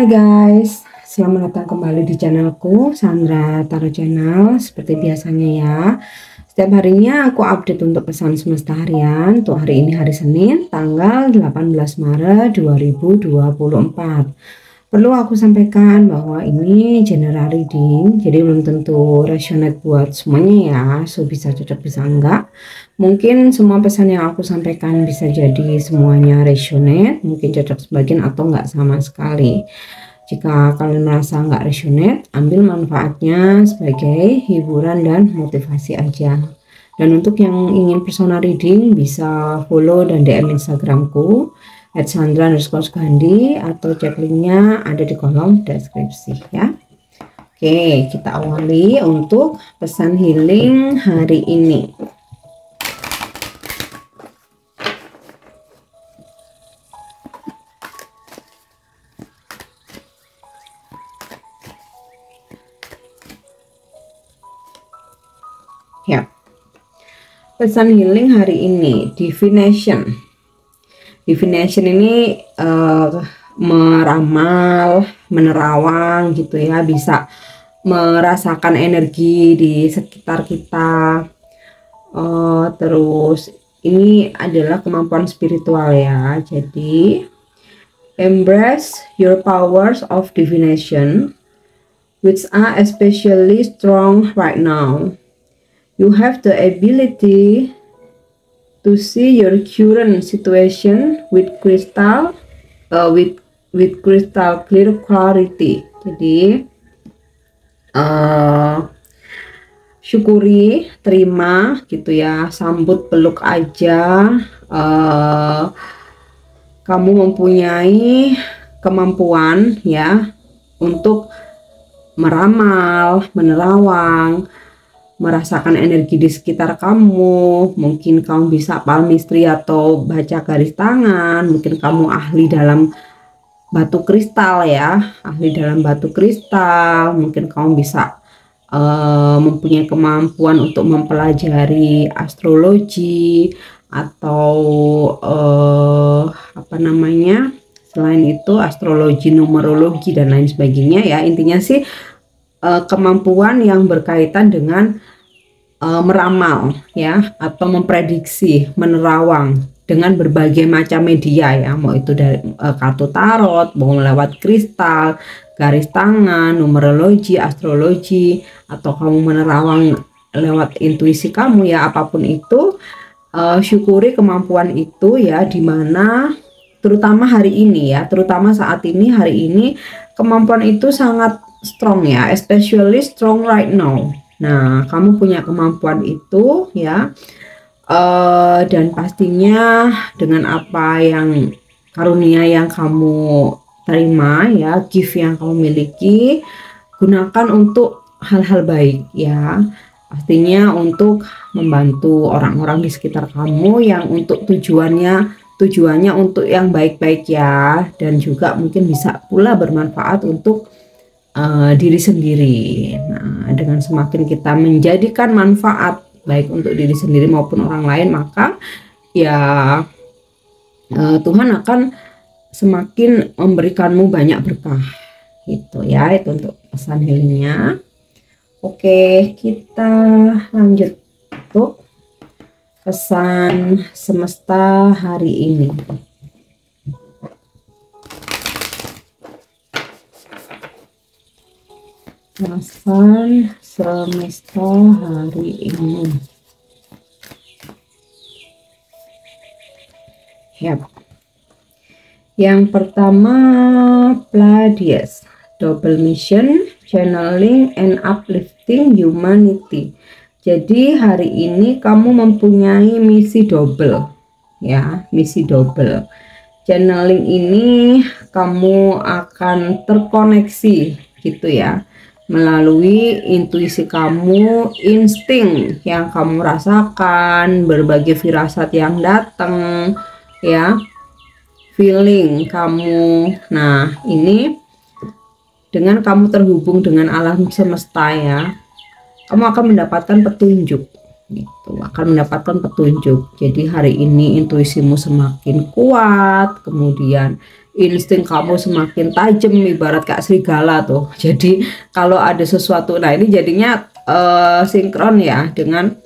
Hai guys, selamat datang kembali di channelku Sandra Tarot Channel. Seperti biasanya ya, setiap harinya aku update untuk pesan semesta harian. Untuk hari ini hari Senin tanggal 18 Maret 2024. Perlu aku sampaikan bahwa ini general reading, jadi belum tentu resonate buat semuanya ya. So bisa cocok bisa enggak. Mungkin semua pesan yang aku sampaikan bisa jadi semuanya resonate, mungkin cocok sebagian atau enggak sama sekali. Jika kalian merasa enggak resonate, ambil manfaatnya sebagai hiburan dan motivasi aja. Dan untuk yang ingin personal reading bisa follow dan DM Instagramku @sandra_sugandi atau cek linknya ada di kolom deskripsi ya. Oke, kita awali untuk pesan healing hari ini. Ya, pesan healing hari ini divination. Divination ini meramal, menerawang gitu ya, bisa merasakan energi di sekitar kita. Terus ini adalah kemampuan spiritual ya. Jadi embrace your powers of divination which are especially strong right now. You have the ability to see your current situation with crystal clear clarity. Jadi syukuri, terima gitu ya, sambut, peluk aja. Kamu mempunyai kemampuan ya untuk meramal, menerawang, merasakan energi di sekitar kamu. Mungkin kamu bisa palmistry atau baca garis tangan, mungkin kamu ahli dalam batu kristal ya, ahli dalam batu kristal, mungkin kamu bisa mempunyai kemampuan untuk mempelajari astrologi atau apa namanya, selain itu astrologi, numerologi dan lain sebagainya ya. Intinya sih kemampuan yang berkaitan dengan meramal ya, atau memprediksi, menerawang dengan berbagai macam media ya, mau itu dari kartu tarot, mau lewat kristal, garis tangan, numerologi, astrologi, atau kamu menerawang lewat intuisi kamu ya, apapun itu. Syukuri kemampuan itu ya, dimana terutama hari ini ya, terutama saat ini, hari ini kemampuan itu sangat strong ya, especially strong right now. Nah, kamu punya kemampuan itu ya, dan pastinya dengan apa yang karunia yang kamu terima ya, gift yang kamu miliki, gunakan untuk hal-hal baik ya. Pastinya untuk membantu orang-orang di sekitar kamu yang untuk tujuannya untuk yang baik-baik ya, dan juga mungkin bisa pula bermanfaat untuk diri sendiri. Nah, dengan semakin kita menjadikan manfaat baik untuk diri sendiri maupun orang lain, maka ya Tuhan akan semakin memberikanmu banyak berkah gitu ya. Itu untuk pesan healingnya. Oke, kita lanjut untuk pesan semesta hari ini. Pesan semesta hari ini. Yap. Yang pertama, Pleiades, double mission, channeling and uplifting humanity. Jadi hari ini kamu mempunyai misi double ya, misi double. Channeling ini kamu akan terkoneksi gitu ya, melalui intuisi kamu, insting yang kamu rasakan, berbagai firasat yang datang ya, feeling kamu. Nah, ini dengan kamu terhubung dengan alam semesta ya, kamu akan mendapatkan petunjuk gitu, akan mendapatkan petunjuk. Jadi hari ini intuisimu semakin kuat, kemudian insting kamu semakin tajam, ibarat kayak serigala tuh. Jadi kalau ada sesuatu, nah ini jadinya sinkron ya dengan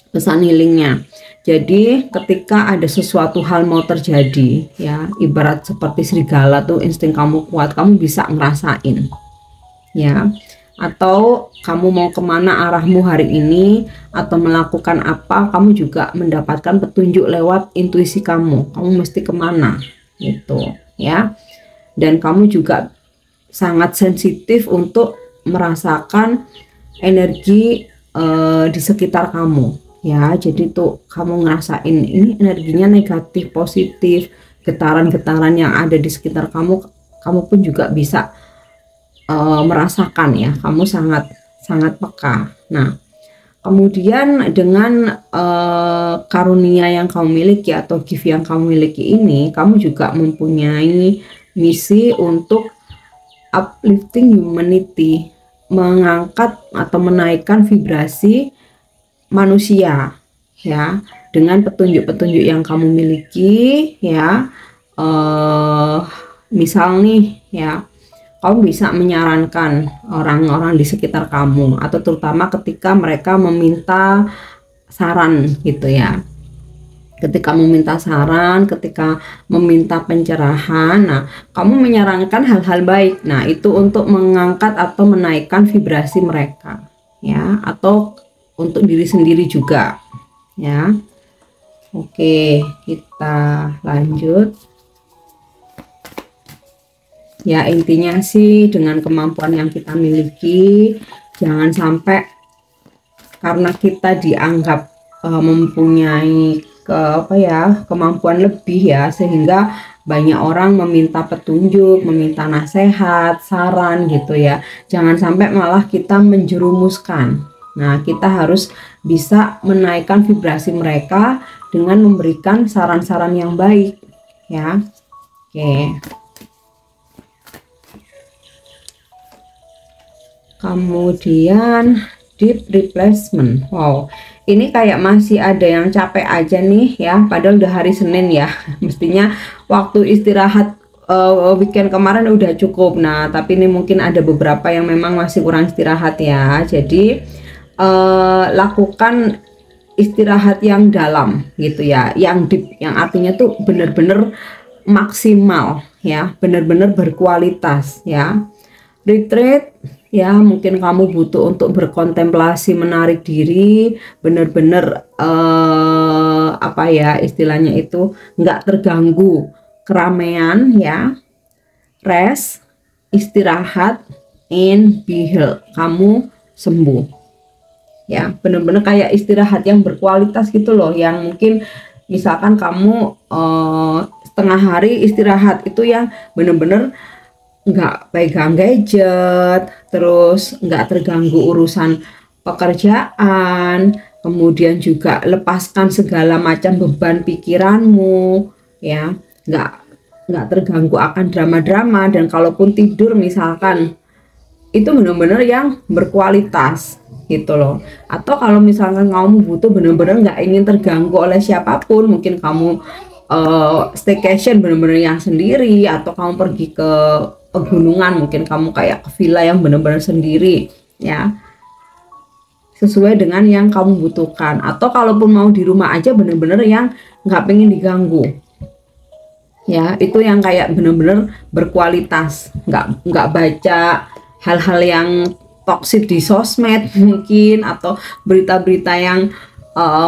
pesan healingnya. Jadi ketika ada sesuatu hal mau terjadi ya, ibarat seperti serigala tuh, insting kamu kuat, kamu bisa ngerasain ya. Atau kamu mau kemana arahmu hari ini, atau melakukan apa, kamu juga mendapatkan petunjuk lewat intuisi kamu mesti kemana gitu ya. Dan kamu juga sangat sensitif untuk merasakan energi di sekitar kamu ya. Jadi tuh kamu ngerasain ini energinya negatif, positif, getaran-getaran yang ada di sekitar kamu, kamu pun juga bisa merasakan ya. Kamu sangat peka. Nah, kemudian dengan karunia yang kamu miliki atau gift yang kamu miliki ini, kamu juga mempunyai misi untuk uplifting humanity, mengangkat atau menaikkan vibrasi manusia ya, dengan petunjuk-petunjuk yang kamu miliki ya. Misal nih ya, kamu bisa menyarankan orang-orang di sekitar kamu, atau terutama ketika mereka meminta saran gitu ya. Ketika meminta saran, ketika meminta pencerahan, nah kamu menyarankan hal-hal baik. Nah itu untuk mengangkat atau menaikkan vibrasi mereka ya, atau untuk diri sendiri juga ya. Oke, kita lanjut ya. Intinya sih dengan kemampuan yang kita miliki, jangan sampai karena kita dianggap mempunyai kemampuan lebih ya, sehingga banyak orang meminta petunjuk, meminta nasihat, saran gitu ya. Jangan sampai malah kita menjerumuskan. Nah, kita harus bisa menaikkan vibrasi mereka dengan memberikan saran-saran yang baik ya. Oke. Kemudian deep replacement. Wow, ini kayak masih ada yang capek aja nih ya, padahal udah hari Senin ya. Mestinya waktu istirahat weekend kemarin udah cukup. Nah, tapi ini mungkin ada beberapa yang memang masih kurang istirahat ya. Jadi lakukan istirahat yang dalam gitu ya, yang deep, yang artinya tuh bener-bener maksimal ya, bener-bener berkualitas ya. Retreat ya, mungkin kamu butuh untuk berkontemplasi, menarik diri, bener-bener apa ya istilahnya itu, nggak terganggu keramaian ya. Rest, istirahat, and be healed, kamu sembuh ya. Bener-bener kayak istirahat yang berkualitas gitu loh, yang mungkin misalkan kamu setengah hari istirahat, itu yang bener-bener nggak pegang gadget, terus nggak terganggu urusan pekerjaan, kemudian juga lepaskan segala macam beban pikiranmu ya, nggak terganggu akan drama-drama. Dan kalaupun tidur misalkan, itu benar-benar yang berkualitas gitu loh. Atau kalau misalkan kamu butuh benar-benar nggak ingin terganggu oleh siapapun, mungkin kamu staycation benar-benar yang sendiri, atau kamu pergi ke pegunungan, mungkin kamu kayak ke villa yang benar-benar sendiri ya, sesuai dengan yang kamu butuhkan. Atau kalaupun mau di rumah aja, benar-benar yang nggak pengen diganggu ya, itu yang kayak benar-benar berkualitas, nggak baca hal-hal yang toksik di sosmed mungkin, atau berita-berita yang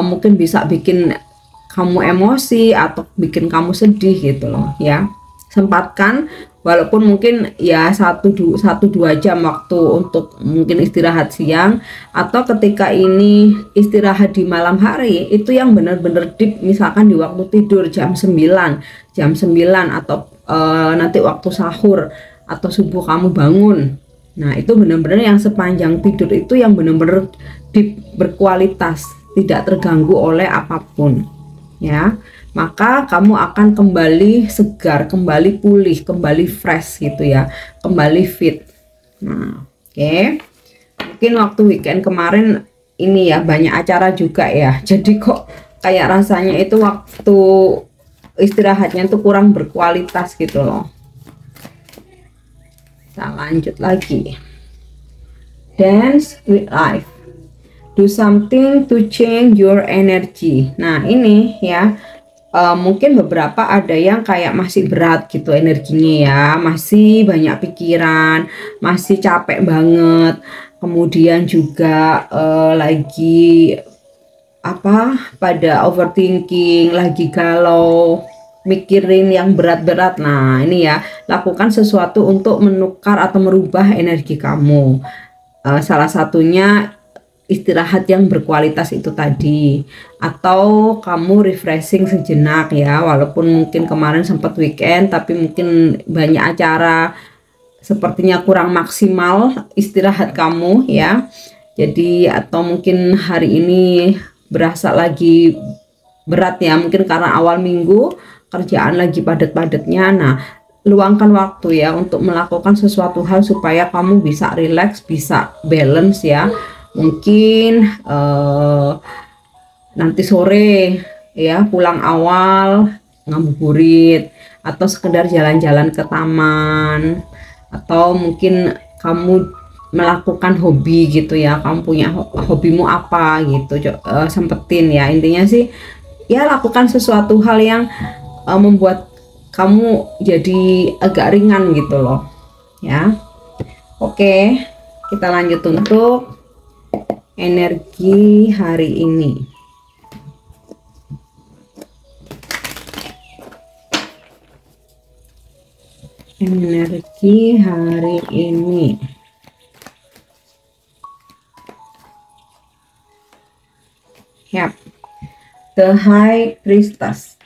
mungkin bisa bikin kamu emosi atau bikin kamu sedih gitu loh ya. Sempatkan walaupun mungkin ya 1-2 jam waktu untuk mungkin istirahat siang, atau ketika ini istirahat di malam hari, itu yang benar-benar deep, misalkan di waktu tidur jam 9 atau nanti waktu sahur atau subuh kamu bangun. Nah, itu benar-benar yang sepanjang tidur itu yang benar-benar deep, berkualitas, tidak terganggu oleh apapun ya. Maka kamu akan kembali segar, kembali pulih, kembali fresh gitu ya, kembali fit. Nah, oke. Mungkin waktu weekend kemarin ini ya banyak acara juga ya, jadi kok kayak rasanya itu waktu istirahatnya tuh kurang berkualitas gitu loh. Kita lanjut lagi. Dance with life. Do something to change your energy. Nah ini ya, mungkin beberapa ada yang kayak masih berat gitu energinya ya, masih banyak pikiran, masih capek banget, kemudian juga lagi pada overthinking, lagi galau, mikirin yang berat-berat. Nah ini ya, lakukan sesuatu untuk menukar atau merubah energi kamu. Salah satunya istirahat yang berkualitas itu tadi, atau kamu refreshing sejenak ya, walaupun mungkin kemarin sempat weekend tapi mungkin banyak acara, sepertinya kurang maksimal istirahat kamu ya. Jadi atau mungkin hari ini berasa lagi berat ya, mungkin karena awal minggu kerjaan lagi padat-padatnya. Nah luangkan waktu ya untuk melakukan sesuatu hal supaya kamu bisa relax, bisa balance ya. Mungkin nanti sore ya pulang awal ngabuburit, atau sekedar jalan-jalan ke taman, atau mungkin kamu melakukan hobi gitu ya, kamu punya hobimu apa gitu, sempetin ya. Intinya sih ya lakukan sesuatu hal yang membuat kamu jadi agak ringan gitu loh ya. Oke, kita lanjut untuk energi hari ini. Energi hari ini. Yap. The High Priestess.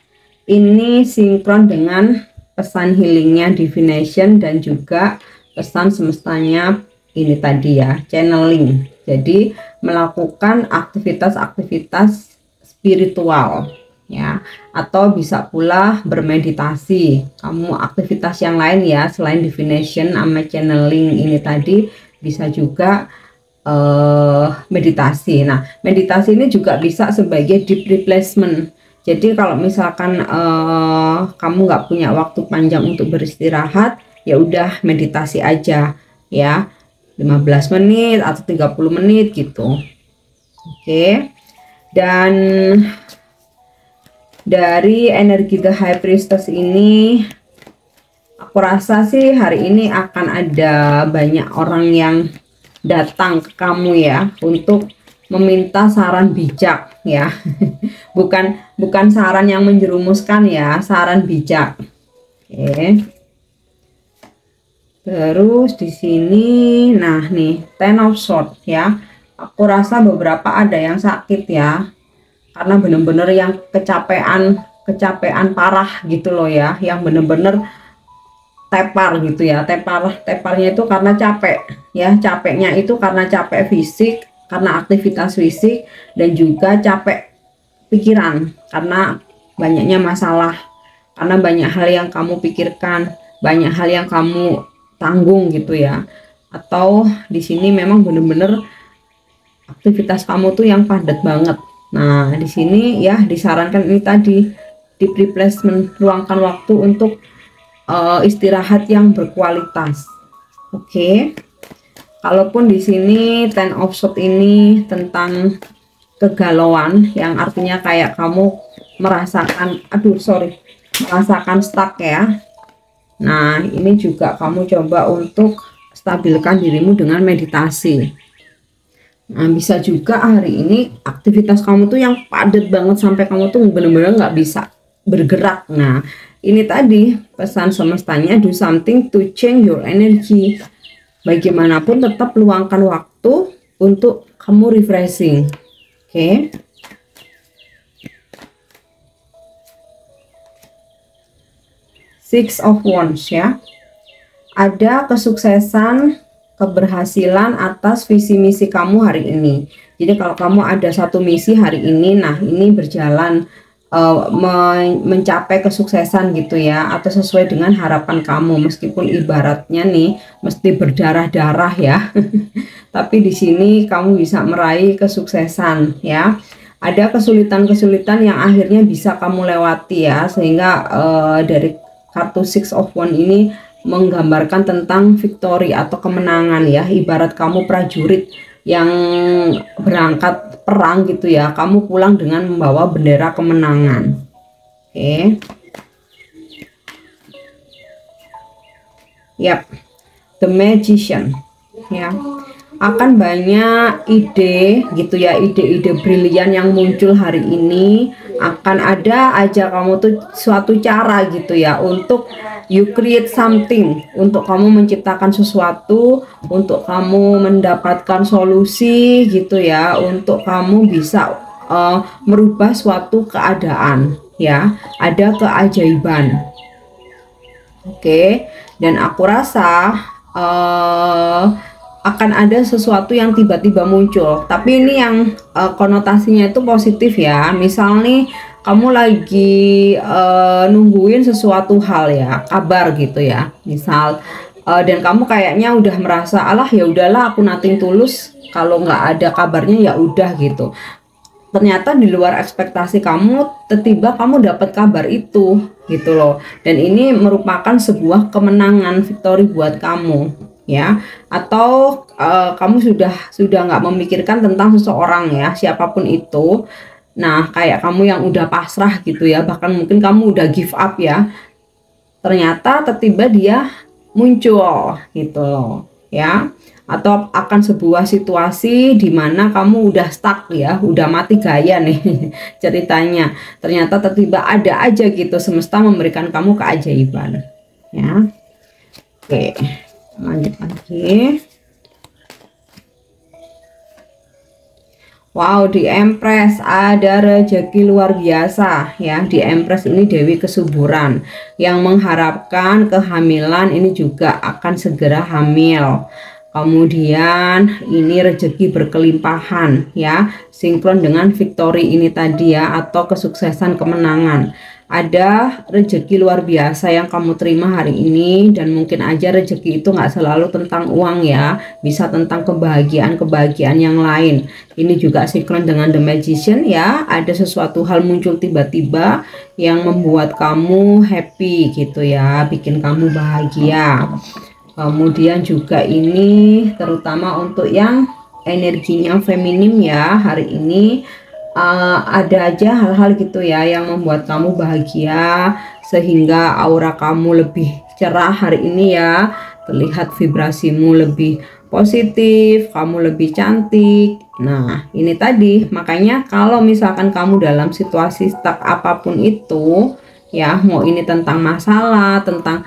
Ini sinkron dengan pesan healingnya divination dan juga pesan semestanya ini tadi ya, channeling. Jadi melakukan aktivitas-aktivitas spiritual ya, atau bisa pula bermeditasi. Kamu aktivitas yang lain ya selain divination sama channeling ini tadi, bisa juga meditasi. Nah meditasi ini juga bisa sebagai deep replacement. Jadi kalau misalkan kamu nggak punya waktu panjang untuk beristirahat, ya udah meditasi aja ya, 15 menit atau 30 menit gitu. Oke. Dan dari energi The High Priestess ini, aku rasa sih hari ini akan ada banyak orang yang datang ke kamu ya untuk meminta saran bijak ya. bukan saran yang menjerumuskan ya, saran bijak. Oke. Terus di sini, nah nih Ten of Swords ya. Aku rasa beberapa ada yang sakit ya, karena bener-bener yang kecapean parah gitu loh ya, yang bener-bener tepar gitu ya. Teparnya itu karena capek ya, capeknya itu karena capek fisik, karena aktivitas fisik, dan juga capek pikiran karena banyaknya masalah, karena banyak hal yang kamu pikirkan, banyak hal yang kamu tanggung gitu ya. Atau di sini memang bener-bener aktivitas kamu tuh yang padat banget. Nah di sini ya disarankan ini tadi, deep replacement, luangkan waktu untuk istirahat yang berkualitas. Oke. Kalaupun di sini Ten of Swords ini tentang kegalauan, yang artinya kayak kamu merasakan merasakan stuck ya. Nah ini juga kamu coba untuk stabilkan dirimu dengan meditasi. Nah bisa juga hari ini aktivitas kamu tuh yang padat banget sampai kamu tuh bener-bener nggak bisa bergerak. Nah ini tadi pesan semestanya, do something to change your energy. Bagaimanapun tetap luangkan waktu untuk kamu refreshing. Oke. Six of Wands ya. Ada kesuksesan, keberhasilan atas visi misi kamu hari ini. Jadi kalau kamu ada satu misi hari ini, nah ini berjalan mencapai kesuksesan gitu ya, atau sesuai dengan harapan kamu, meskipun ibaratnya nih mesti berdarah-darah ya. Tapi di sini kamu bisa meraih kesuksesan ya. ada kesulitan-kesulitan yang akhirnya bisa kamu lewati ya, sehingga dari kartu Six of Wands ini menggambarkan tentang victory atau kemenangan ya, ibarat kamu prajurit yang berangkat perang gitu ya, kamu pulang dengan membawa bendera kemenangan. Oke. Yap, The Magician ya, akan banyak ide gitu ya, ide-ide brilian yang muncul hari ini. Akan ada aja kamu tuh suatu cara gitu ya, untuk you create something, untuk kamu menciptakan sesuatu, untuk kamu mendapatkan solusi gitu ya, untuk kamu bisa merubah suatu keadaan ya, ada keajaiban. Oke. Dan aku rasa akan ada sesuatu yang tiba-tiba muncul, tapi ini yang konotasinya itu positif ya. Misal nih kamu lagi nungguin sesuatu hal ya, kabar gitu ya, misal dan kamu kayaknya udah merasa alah ya udahlah aku nothing tulus, kalau nggak ada kabarnya ya udah gitu. Ternyata di luar ekspektasi kamu, tiba-tiba kamu dapat kabar itu gitu loh, dan ini merupakan sebuah kemenangan, victory buat kamu ya. Atau kamu sudah nggak memikirkan tentang seseorang ya, siapapun itu. Nah kayak kamu yang udah pasrah gitu ya, bahkan mungkin kamu udah give up ya, ternyata tiba-tiba dia muncul gitu loh ya. Atau akan sebuah situasi di mana kamu udah stuck ya, udah mati gaya nih ceritanya, ternyata tiba-tiba ada aja gitu semesta memberikan kamu keajaiban ya. Oke, lanjut lagi. Wow, di Empress ada rezeki luar biasa ya. Di Empress ini Dewi Kesuburan yang mengharapkan kehamilan, ini juga akan segera hamil. Kemudian ini rezeki berkelimpahan ya, sinkron dengan victory ini tadi ya, atau kesuksesan, kemenangan. Ada rezeki luar biasa yang kamu terima hari ini, dan mungkin aja rezeki itu nggak selalu tentang uang ya, bisa tentang kebahagiaan yang lain. Ini juga sinkron dengan The Magician ya, ada sesuatu hal muncul tiba-tiba yang membuat kamu happy gitu ya, bikin kamu bahagia. Kemudian juga ini terutama untuk yang energinya feminim ya, hari ini ada aja hal-hal gitu ya yang membuat kamu bahagia, sehingga aura kamu lebih cerah hari ini ya, terlihat vibrasimu lebih positif, kamu lebih cantik. Nah ini tadi, makanya kalau misalkan kamu dalam situasi stuck apapun itu ya, mau ini tentang masalah, tentang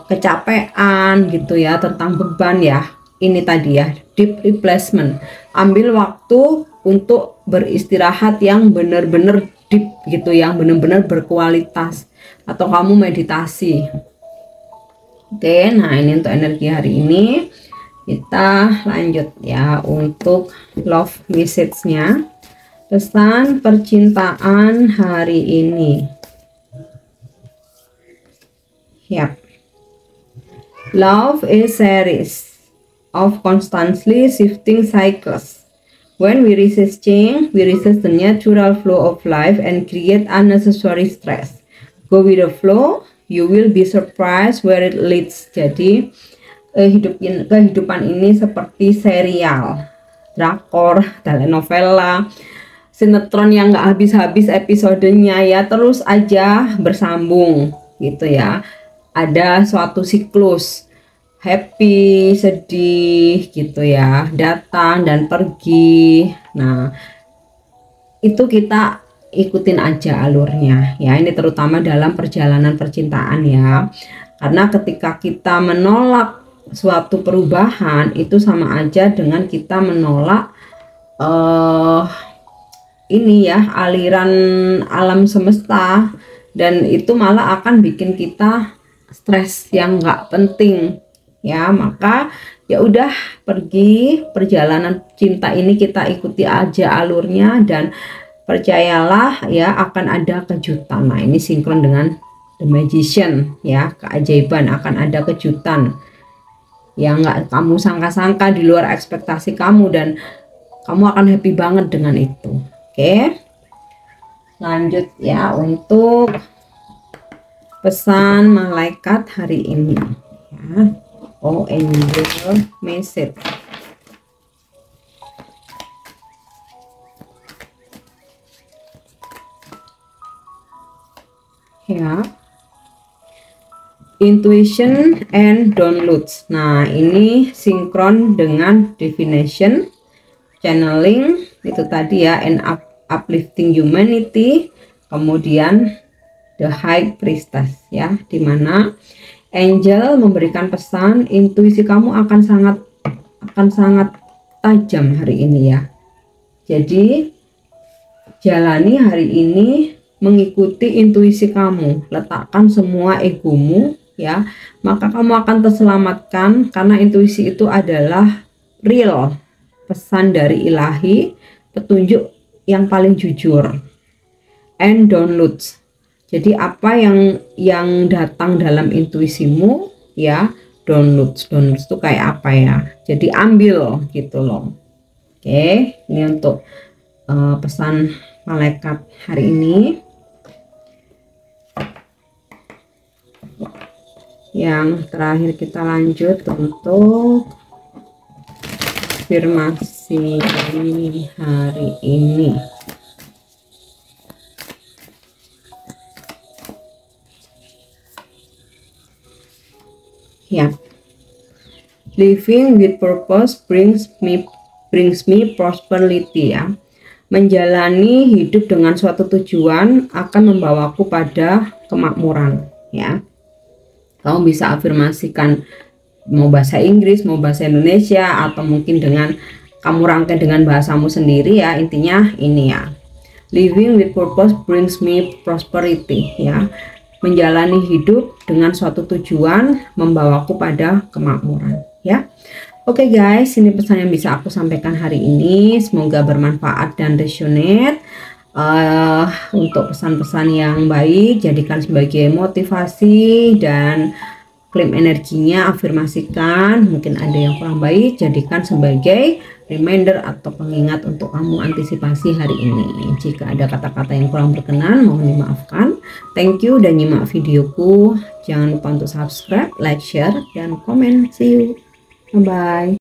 kecapean gitu ya, tentang beban ya, ini tadi ya, deep replacement, ambil waktu untuk beristirahat yang benar-benar deep gitu, yang benar-benar berkualitas, atau kamu meditasi. Oke, nah ini untuk energi hari ini. Kita lanjut ya untuk love message-nya, pesan percintaan hari ini. Yap. Love is series of constantly shifting cycles. When we resist change, we resist the natural flow of life and create unnecessary stress. Go with the flow, you will be surprised where it leads. Jadi kehidupan ini seperti serial, drakor, telenovela, sinetron yang nggak habis-habis episodenya ya, terus aja bersambung gitu ya. Ada suatu siklus happy, sedih gitu ya, datang dan pergi. Nah itu kita ikutin aja alurnya ya, ini terutama dalam perjalanan percintaan ya, karena ketika kita menolak suatu perubahan itu sama aja dengan kita menolak ini ya, aliran alam semesta, dan itu malah akan bikin kita stres yang nggak penting ya. Maka ya udah, pergi perjalanan cinta ini kita ikuti aja alurnya, dan percayalah ya akan ada kejutan. Nah ini sinkron dengan The Magician ya, keajaiban, akan ada kejutan yang nggak kamu sangka-sangka, di luar ekspektasi kamu, dan kamu akan happy banget dengan itu Oke, lanjut ya untuk pesan malaikat hari ini ya. Oh, angel message ya. Intuition and downloads. Nah, ini sinkron dengan divination, channeling itu tadi ya, and uplifting humanity. Kemudian the high priestess ya, dimana angel memberikan pesan intuisi kamu akan sangat tajam hari ini ya. Jadi jalani hari ini mengikuti intuisi kamu, letakkan semua egomu ya, maka kamu akan terselamatkan karena intuisi itu adalah real, pesan dari ilahi, petunjuk yang paling jujur. And downloads, jadi apa yang datang dalam intuisimu ya, downloads itu kayak apa ya, jadi ambil gitu loh. Oke, ini untuk pesan malaikat hari ini. Yang terakhir kita lanjut untuk afirmasi hari ini. Ya, living with purpose brings me prosperity ya. Menjalani hidup dengan suatu tujuan akan membawaku pada kemakmuran ya. Kamu bisa afirmasikan mau bahasa Inggris, mau bahasa Indonesia, atau mungkin dengan kamu rangkai dengan bahasamu sendiri ya. Intinya ini ya, living with purpose brings me prosperity ya. Menjalani hidup dengan suatu tujuan membawaku pada kemakmuran ya. Oke guys, ini pesan yang bisa aku sampaikan hari ini. Semoga bermanfaat dan resonate. Untuk pesan-pesan yang baik jadikan sebagai motivasi dan klaim energinya, afirmasikan. Mungkin ada yang kurang baik, jadikan sebagai reminder atau pengingat untuk kamu antisipasi hari ini. Jika ada kata-kata yang kurang berkenan, mohon dimaafkan. Thank you dan nyimak videoku. Jangan lupa untuk subscribe, like, share, dan komen. See you, bye bye.